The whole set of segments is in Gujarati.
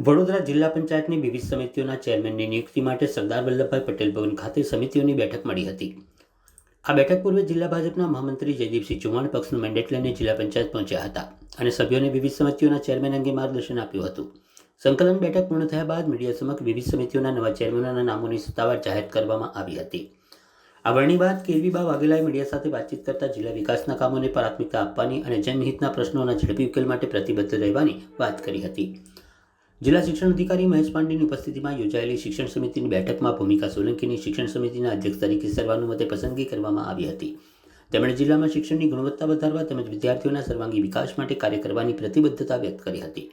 વડોદરા જિલ્લા પંચાયતની વિવિધ સમિતિઓના ચેરમેનની નિયુક્તિ માટે સરદાર વલ્લભભાઈ પટેલ ભવન ખાતે સમિતિઓની બેઠક મળી હતી। આ બેઠક પૂર્વે જિલ્લા ભાજપના મહામંત્રી જયદીપસિંહ ચૌહાણ પક્ષનું મેન્ડેટ લઈને જિલ્લા પંચાયત પહોંચ્યા હતા અને સભ્યોને વિવિધ સમિતિઓના ચેરમેન અંગે માર્ગદર્શન આપ્યું હતું। સંકલન બેઠક પૂર્ણ થયા બાદ મીડિયા સમક્ષ વિવિધ સમિતિઓના નવા ચેરમેનોના નામોની સત્તાવાર જાહેર કરવામાં આવી હતી। આ વરણી બાદ કેવીબા વાઘેલાએ મીડિયા સાથે વાતચીત કરતા જિલ્લા વિકાસના કામોને પ્રાથમિકતા આપવાની અને જનહિતના પ્રશ્નોના ઝડપી ઉકેલ માટે પ્રતિબદ્ધ રહેવાની વાત કરી હતી। જિલ્લા શિક્ષણ અધિકારી મહેશ પાંડેની ઉપસ્થિતિમાં યોજાયેલી શિક્ષણ સમિતિની બેઠકમાં ભૂમિકા સોલંકીની શિક્ષણ સમિતિના અધ્યક્ષ તરીકે સર્વાનુમતે પસંદગી કરવામાં આવી હતી। તેમણે જિલ્લામાં શિક્ષણની ગુણવત્તા વધારવા તેમજ વિદ્યાર્થીઓના સર્વાંગી વિકાસ માટે કાર્ય કરવાની પ્રતિબદ્ધતા વ્યક્ત કરી હતી।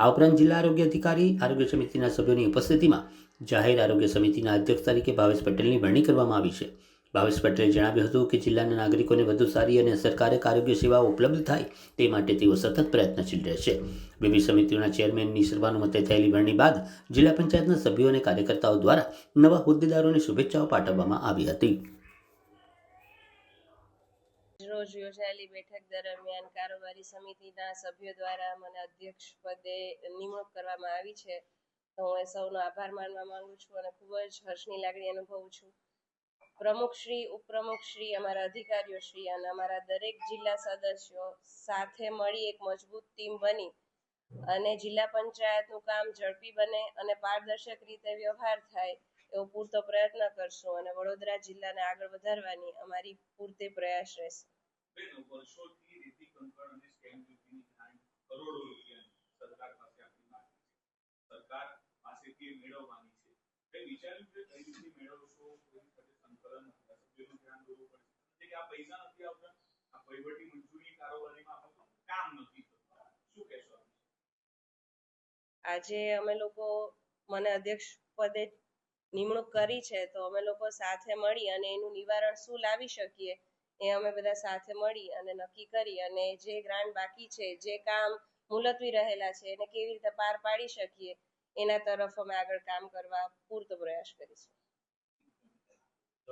આ ઉપરાંત જિલ્લા આરોગ્ય અધિકારી આરોગ્ય સમિતિના સભ્યોની ઉપસ્થિતિમાં જાહેર આરોગ્ય સમિતિના અધ્યક્ષ તરીકે ભાવેશ પટેલની વરણી કરવામાં આવી છે। ભાવેશ પટેલે જણાવ્યું હતું કે જિલ્લાના નાગરિકોને વધુ સારી અને અસરકારક આરોગ્ય સેવાઓ ઉપલબ્ધ થાય તે માટે તેઓ સતત પ્રયત્નશીલ રહેશે। વિવિધ સમિતિઓના ચેરમેનની સર્વાનુમતે થયેલી વરણી બાદ જિલ્લા પંચાયતના સભ્યો અને કાર્યકર્તાઓ દ્વારા નવા હોદ્દેદારોને શુભેચ્છાઓ પાઠવવામાં આવી હતી। રોજ યોજાયેલી બેઠક દરમિયાન કારોબારી સમિતિના સભ્યો દ્વારા મને અધ્યક્ષ પદે નિમણૂક કરવામાં આવી છે, તો હું સૌનો આભાર માનવા માંગુ છું અને ખૂબ જ હર્ષની લાગણી અનુભવું છું। પ્રમુખ શ્રી, ઉપપ્રમુખ શ્રી, અમારા અધિકારીઓ શ્રી અને અમારા દરેક જિલ્લા સદસ્યો સાથે મળી એક મજબૂત ટીમ બની અને જિલ્લા પંચાયતનું કામ ઝડપી બને અને પારદર્શક રીતે વ્યવહાર થાય એવો પૂરતો પ્રયત્ન કરશું અને વડોદરા જિલ્લાને આગળ વધારવાની અમારી પૂરતે પ્રયાસ રહેશે। વર્ષોથી રેતી કંકણ અને સ્ટેમ્પ ડ્યુટીની ગ્રાન્ટ કરોડો રૂપિયાની સરકાર પાસે આપણી માંગણી છે, સરકાર પાસેથી મેળવવાની છે। એ વિચાર્યું કે કઈ રીતે મેળવશો, કોઈ સાથે સંકલન સભ્યોનું ધ્યાન દોરવું પડશે કે આ પૈસા નથી આવતા, આ વહીવટી મંજૂરી કારોબારીમાં આપણું કામ નથી થતું, શું કહેશો? આજે અમે લોકો મને અધ્યક્ષ પદે નિમણૂક કરી છે, તો અમે લોકો સાથે મળી અને એનું નિવારણ શું લાવી શકીએ એ અમે બધા સાથે મળી અને નક્કી કરી અને જે ગ્રાન્ટ બાકી છે, જે કામ મુલતવી રહેલા છે એને કેવી રીતે પાર પાડી શકીએ એના તરફ અમે આગળ કામ કરવા પૂરતો પ્રયાસ કરીશું।